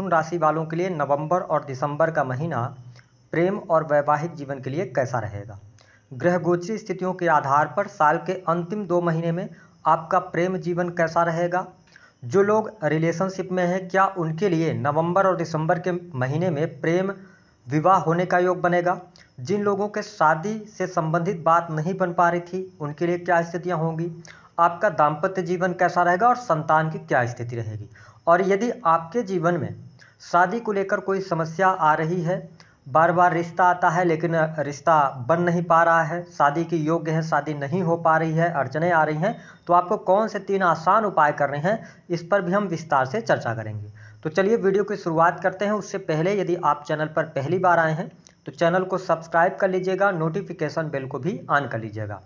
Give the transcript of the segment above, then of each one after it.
मिथुन राशि वालों के लिए नवंबर और दिसंबर का महीना प्रेम और वैवाहिक जीवन के लिए कैसा रहेगा। ग्रह गोचरी स्थितियों के आधार पर साल के अंतिम 2 महीने में आपका प्रेम जीवन कैसा रहेगा। जो लोग रिलेशनशिप में हैं, क्या उनके लिए नवंबर और दिसंबर के महीने में प्रेम विवाह होने का योग बनेगा। जिन लोगों के शादी से संबंधित बात नहीं बन पा रही थी, उनके लिए क्या स्थितियां होंगी। आपका दाम्पत्य जीवन कैसा रहेगा और संतान की क्या स्थिति रहेगी। और यदि आपके जीवन में शादी को लेकर कोई समस्या आ रही है, बार बार रिश्ता आता है लेकिन रिश्ता बन नहीं पा रहा है, शादी के योग्य है, शादी नहीं हो पा रही है, अड़चनें आ रही हैं, तो आपको कौन से 3 आसान उपाय करने हैं, इस पर भी हम विस्तार से चर्चा करेंगे। तो चलिए वीडियो की शुरुआत करते हैं। उससे पहले यदि आप चैनल पर पहली बार आए हैं तो चैनल को सब्सक्राइब कर लीजिएगा, नोटिफिकेशन बेल को भी ऑन कर लीजिएगा।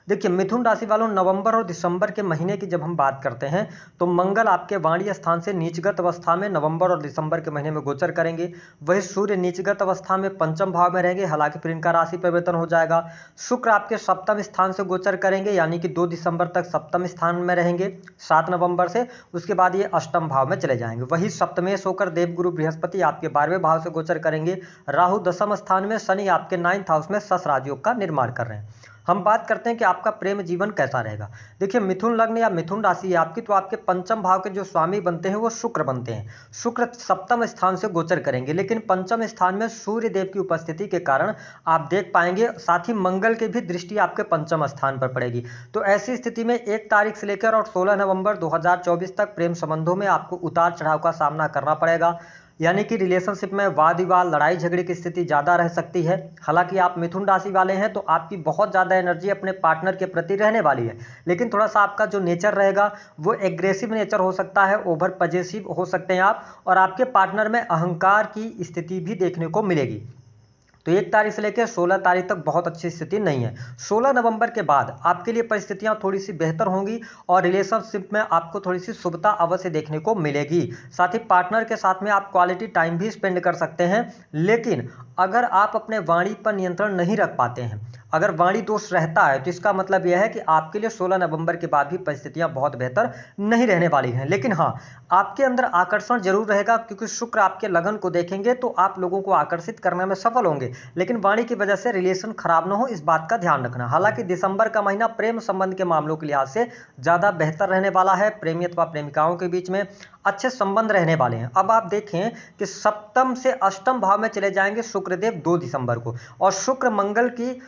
देखिए, मिथुन राशि वालों, नवंबर और दिसंबर के महीने की जब हम बात करते हैं तो मंगल आपके वाणी स्थान से नीचगत अवस्था में नवंबर और दिसंबर के महीने में गोचर करेंगे। वही सूर्य नीचगत अवस्था में पंचम भाव में रहेंगे, हालांकि फिर इनका राशि परिवर्तन हो जाएगा। शुक्र आपके सप्तम स्थान से गोचर करेंगे, यानी कि 2 दिसंबर तक सप्तम स्थान में रहेंगे 7 नवंबर से। उसके बाद ये अष्टम भाव में चले जाएंगे। वही सप्तमेश होकर देवगुरु बृहस्पति आपके 12वें भाव से गोचर करेंगे। राहु दशम स्थान में, शनि आपके 9th हाउस में शश राजयोग का निर्माण कर रहे हैं। हम बात करते हैं कि आपका प्रेम जीवन कैसा रहेगा। देखिए, मिथुन लग्न या मिथुन राशि है आपकी, तो आपके पंचम भाव के जो स्वामी बनते हैं वो शुक्र बनते हैं। शुक्र सप्तम स्थान से गोचर करेंगे, लेकिन पंचम स्थान में सूर्य देव की उपस्थिति के कारण आप देख पाएंगे, साथ ही मंगल की भी दृष्टि आपके पंचम स्थान पर पड़ेगी। तो ऐसी स्थिति में 1 तारीख से लेकर और 16 नवंबर 2024 तक प्रेम संबंधों में आपको उतार चढ़ाव का सामना करना पड़ेगा, यानी कि रिलेशनशिप में वाद विवाद, लड़ाई झगड़े की स्थिति ज़्यादा रह सकती है। हालांकि आप मिथुन राशि वाले हैं तो आपकी बहुत ज़्यादा एनर्जी अपने पार्टनर के प्रति रहने वाली है, लेकिन थोड़ा सा आपका जो नेचर रहेगा वो एग्रेसिव नेचर हो सकता है, ओवर पजेसिव हो सकते हैं आप, और आपके पार्टनर में अहंकार की स्थिति भी देखने को मिलेगी। तो 1 तारीख से लेकर 16 तारीख तक बहुत अच्छी स्थिति नहीं है। 16 नवंबर के बाद आपके लिए परिस्थितियां थोड़ी सी बेहतर होंगी और रिलेशनशिप में आपको थोड़ी सी शुभता अवश्य देखने को मिलेगी। साथ ही पार्टनर के साथ में आप क्वालिटी टाइम भी स्पेंड कर सकते हैं, लेकिन अगर आप अपने वाणी पर नियंत्रण नहीं रख पाते हैं, अगर वाणी दोष रहता है, तो इसका मतलब यह है कि आपके लिए 16 नवंबर के बाद भी परिस्थितियां बहुत बेहतर नहीं रहने वाली हैं। लेकिन हाँ, आपके अंदर आकर्षण जरूर रहेगा, क्योंकि शुक्र आपके लगन को देखेंगे तो आप लोगों को आकर्षित करने में सफल होंगे, लेकिन वाणी की वजह से रिलेशन खराब ना हो, इस बात का ध्यान रखना। हालांकि दिसंबर का महीना प्रेम संबंध के मामलों के लिहाज से ज़्यादा बेहतर रहने वाला है। प्रेमी अथवा प्रेमिकाओं के बीच में अच्छे संबंध रहने वाले हैं। अब आप देखें कि सप्तम से अष्टम भाव में चले जाएंगे शुक्रदेव 2 दिसंबर को, और शुक्र मंगल की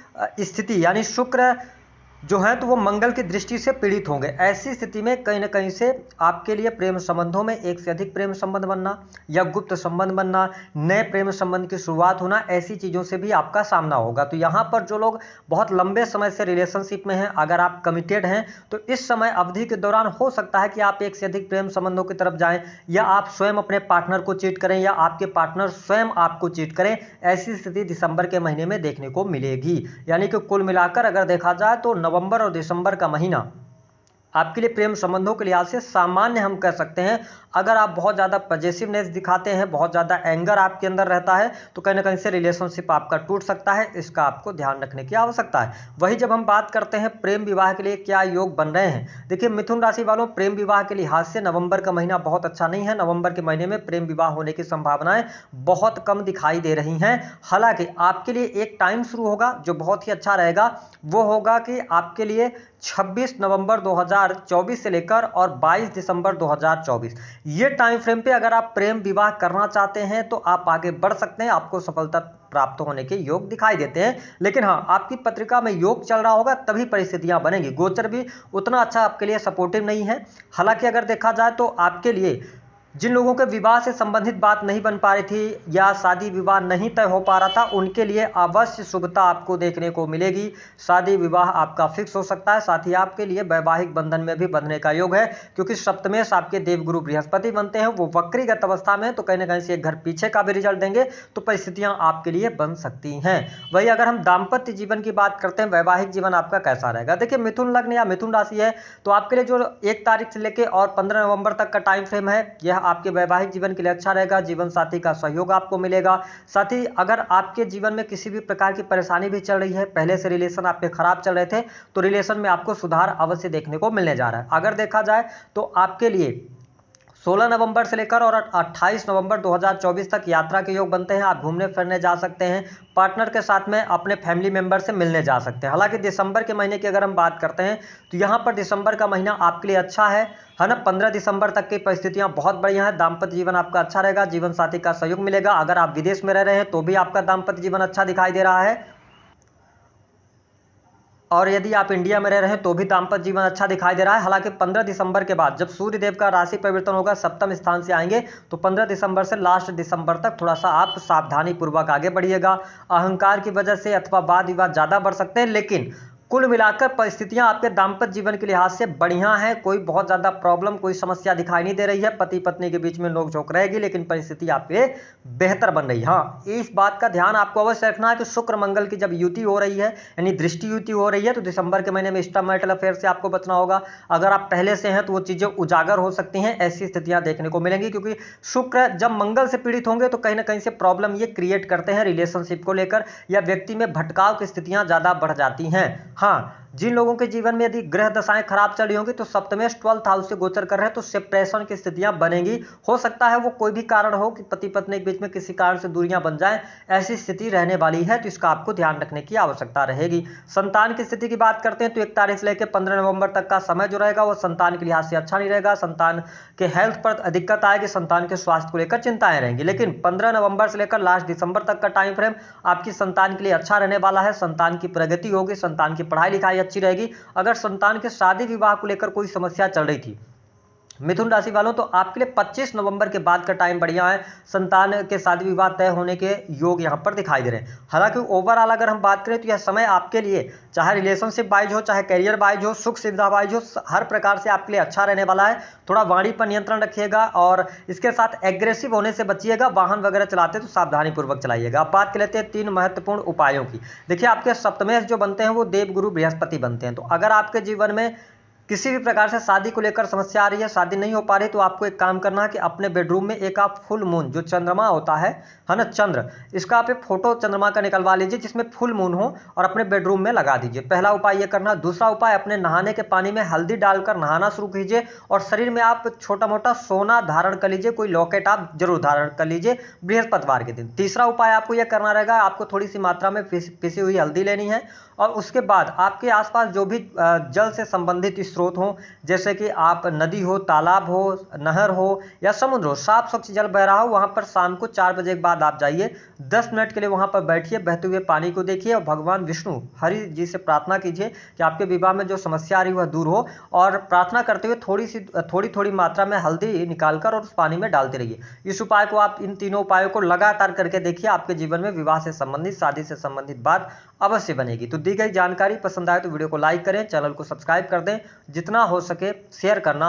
स्थिति, यानी शुक्र जो है तो वो मंगल की दृष्टि से पीड़ित होंगे। ऐसी स्थिति में कहीं ना कहीं से आपके लिए प्रेम संबंधों में एक से अधिक प्रेम संबंध बनना या गुप्त संबंध बनना, नए प्रेम संबंध की शुरुआत होना, ऐसी चीज़ों से भी आपका सामना होगा। तो यहाँ पर जो लोग बहुत लंबे समय से रिलेशनशिप में हैं, अगर आप कमिटेड हैं तो इस समय अवधि के दौरान हो सकता है कि आप एक से अधिक प्रेम संबंधों की तरफ जाएं, या आप स्वयं अपने पार्टनर को चीट करें या आपके पार्टनर स्वयं आपको चीट करें। ऐसी स्थिति दिसंबर के महीने में देखने को मिलेगी। यानी कि कुल मिलाकर अगर देखा जाए तो नवंबर और दिसंबर का महीना आपके लिए प्रेम संबंधों के लिहाज से सामान्य हम कह सकते हैं। अगर आप बहुत ज़्यादा पॉजिटिवनेस दिखाते हैं, बहुत ज़्यादा एंगर आपके अंदर रहता है, तो कहीं ना कहीं से रिलेशनशिप आपका टूट सकता है। इसका आपको ध्यान रखने की आवश्यकता है। वही जब हम बात करते हैं प्रेम विवाह के लिए क्या योग बन रहे हैं, देखिए मिथुन राशि वालों, प्रेम विवाह के लिहाज से नवंबर का महीना बहुत अच्छा नहीं है। नवंबर के महीने में प्रेम विवाह होने की संभावनाएं बहुत कम दिखाई दे रही हैं। हालांकि आपके लिए एक टाइम शुरू होगा जो बहुत ही अच्छा रहेगा। वो होगा कि आपके लिए 26 नवंबर 2024 से लेकर और 22 दिसंबर 2024, ये टाइम फ्रेम पे अगर आप प्रेम विवाह करना चाहते हैं तो आप आगे बढ़ सकते हैं। आपको सफलता प्राप्त होने के योग दिखाई देते हैं। लेकिन हाँ, आपकी पत्रिका में योग चल रहा होगा तभी परिस्थितियां बनेंगी। गोचर भी उतना अच्छा आपके लिए सपोर्टिव नहीं है। हालांकि अगर देखा जाए तो आपके लिए जिन लोगों के विवाह से संबंधित बात नहीं बन पा रही थी या शादी विवाह नहीं तय हो पा रहा था, उनके लिए अवश्य शुभता आपको देखने को मिलेगी। शादी विवाह आपका फिक्स हो सकता है। साथ ही आपके लिए वैवाहिक बंधन में भी बंधने का योग है, क्योंकि सप्तमेश आपके देवगुरु बृहस्पति बनते हैं, वो वक्रीगत अवस्था में, तो कहीं ना कहीं से एक घर पीछे का भी रिजल्ट देंगे। तो परिस्थितियां आपके लिए बन सकती हैं। वही अगर हम दाम्पत्य जीवन की बात करते हैं, वैवाहिक जीवन आपका कैसा रहेगा। देखिए, मिथुन लग्न या मिथुन राशि है तो आपके लिए जो 1 तारीख से लेकर और 15 नवंबर तक का टाइम फ्रेम है, यह आपके वैवाहिक जीवन के लिए अच्छा रहेगा। जीवन साथी का सहयोग आपको मिलेगा। साथ ही अगर आपके जीवन में किसी भी प्रकार की परेशानी भी चल रही है, पहले से रिलेशन आपके खराब चल रहे थे, तो रिलेशन में आपको सुधार अवश्य देखने को मिलने जा रहा है। अगर देखा जाए तो आपके लिए 16 नवंबर से लेकर और 28 नवंबर 2024 तक यात्रा के योग बनते हैं। आप घूमने फिरने जा सकते हैं, पार्टनर के साथ में अपने फैमिली मेंबर से मिलने जा सकते हैं। हालांकि दिसंबर के महीने की अगर हम बात करते हैं तो यहाँ पर दिसंबर का महीना आपके लिए अच्छा है ना। 15 दिसंबर तक की परिस्थितियां बहुत बढ़िया हैं। दाम्पत्य जीवन आपका अच्छा रहेगा, जीवन साथी का सहयोग मिलेगा। अगर आप विदेश में रह रहे हैं तो भी आपका दाम्पत्य जीवन अच्छा दिखाई दे रहा है, और यदि आप इंडिया में रह रहे हैं तो भी दाम्पत्य जीवन अच्छा दिखाई दे रहा है। हालांकि 15 दिसंबर के बाद जब सूर्य देव का राशि परिवर्तन होगा, सप्तम स्थान से आएंगे, तो 15 दिसंबर से लास्ट दिसंबर तक थोड़ा सा आप सावधानी पूर्वक आगे बढ़िएगा। अहंकार की वजह से अथवा वाद विवाद ज़्यादा बढ़ सकते हैं, लेकिन कुल मिलाकर परिस्थितियां आपके दाम्पत्य जीवन के लिहाज से बढ़िया हैं। कोई बहुत ज़्यादा प्रॉब्लम, कोई समस्या दिखाई नहीं दे रही है। पति पत्नी के बीच में नोकझोंक रहेगी, लेकिन परिस्थिति आपके बेहतर बन रही है। हाँ, इस बात का ध्यान आपको अवश्य रखना है कि शुक्र मंगल की जब युति हो रही है, यानी दृष्टि युति हो रही है, तो दिसंबर के महीने में एक्स्ट्रा मैरिटल अफेयर से आपको बचना होगा। अगर आप पहले से हैं तो वो चीज़ें उजागर हो सकती हैं, ऐसी स्थितियां देखने को मिलेंगी, क्योंकि शुक्र जब मंगल से पीड़ित होंगे तो कहीं ना कहीं से प्रॉब्लम ये क्रिएट करते हैं रिलेशनशिप को लेकर, या व्यक्ति में भटकाव की स्थितियां ज़्यादा बढ़ जाती हैं। हाँ, जिन लोगों के जीवन में यदि ग्रह दशाएं खराब चल रही होंगी तो सप्तमेश 12th हाउस से गोचर कर रहे हैं, तो सेपरेशन की स्थितियां बनेंगी। हो सकता है वो कोई भी कारण हो कि पति पत्नी के बीच में किसी कारण से दूरियां बन जाएं, ऐसी स्थिति रहने वाली है, तो इसका आपको ध्यान रखने की आवश्यकता रहेगी। संतान की स्थिति की बात करते हैं तो 1 तारीख से लेकर 15 नवंबर तक का समय जो रहेगा वो संतान के लिहाज से अच्छा नहीं रहेगा। संतान के हेल्थ पर दिक्कत आएगी, संतान के स्वास्थ्य को लेकर चिंताएं रहेंगी। लेकिन 15 नवंबर से लेकर लास्ट दिसंबर तक का टाइम फ्रेम आपकी संतान के लिए अच्छा रहने वाला है। संतान की प्रगति होगी, संतान की पढ़ाई लिखाई अच्छी रहेगी। अगर संतान के शादी विवाह को लेकर कोई समस्या चल रही थी मिथुन राशि वालों, तो आपके लिए 25 नवंबर के बाद का टाइम बढ़िया है। संतान के शादी विवाह तय होने के योग यहां पर दिखाई दे रहे हैं। हालांकि ओवरऑल अगर हम बात करें तो यह समय आपके लिए चाहे रिलेशनशिप वाइज हो, चाहे करियर वाइज हो, सुख सुविधा वाइज हो, हर प्रकार से आपके लिए अच्छा रहने वाला है। थोड़ा वाणी पर नियंत्रण रखिएगा और इसके साथ एग्रेसिव होने से बचिएगा। वाहन वगैरह चलाते तो सावधानी पूर्वक चलाइएगा। अब बात कर लेते हैं 3 महत्वपूर्ण उपायों की। देखिए, आपके सप्तमेश जो बनते हैं वो देवगुरु बृहस्पति बनते हैं। तो अगर आपके जीवन में किसी भी प्रकार से शादी को लेकर समस्या आ रही है, शादी नहीं हो पा रही, तो आपको एक काम करना है कि अपने बेडरूम में एक आप फुल मून, जो चंद्रमा होता है ना, चंद्र, इसका आप एक फोटो चंद्रमा का निकलवा लीजिए जिसमें फुल मून हो और अपने बेडरूम में लगा दीजिए। पहला उपाय ये करना। दूसरा उपाय, अपने नहाने के पानी में हल्दी डालकर नहाना शुरू कीजिए और शरीर में आप छोटा मोटा सोना धारण कर लीजिए, कोई लॉकेट आप जरूर धारण कर लीजिए बृहस्पतिवार के दिन। तीसरा उपाय आपको यह करना रहेगा, आपको थोड़ी सी मात्रा में पिसी हुई हल्दी लेनी है और उसके बाद आपके आसपास जो भी जल से संबंधित स्रोत हों, जैसे कि आप नदी हो, तालाब हो, नहर हो या समुद्र हो, साफ स्वच्छ जल बह रहा हो, वहां पर शाम को 4 बजे के बाद आप जाइए। 10 मिनट के लिए वहां पर बैठिए, बहते हुए पानी को देखिए और भगवान विष्णु हरि जी से प्रार्थना कीजिए कि आपके विवाह में जो समस्या आ रही है वह दूर हो। और प्रार्थना करते हुए थोड़ी थोड़ी मात्रा में हल्दी निकालकर और उस पानी में डालते रहिए। इस उपाय को आप, इन तीनों उपायों को लगातार करके देखिए, आपके जीवन में विवाह से संबंधित, शादी से संबंधित बात अवश्य बनेगी। तो दी गई जानकारी पसंद आए तो वीडियो को लाइक करें, चैनल को सब्सक्राइब कर दें, जितना हो सके शेयर करना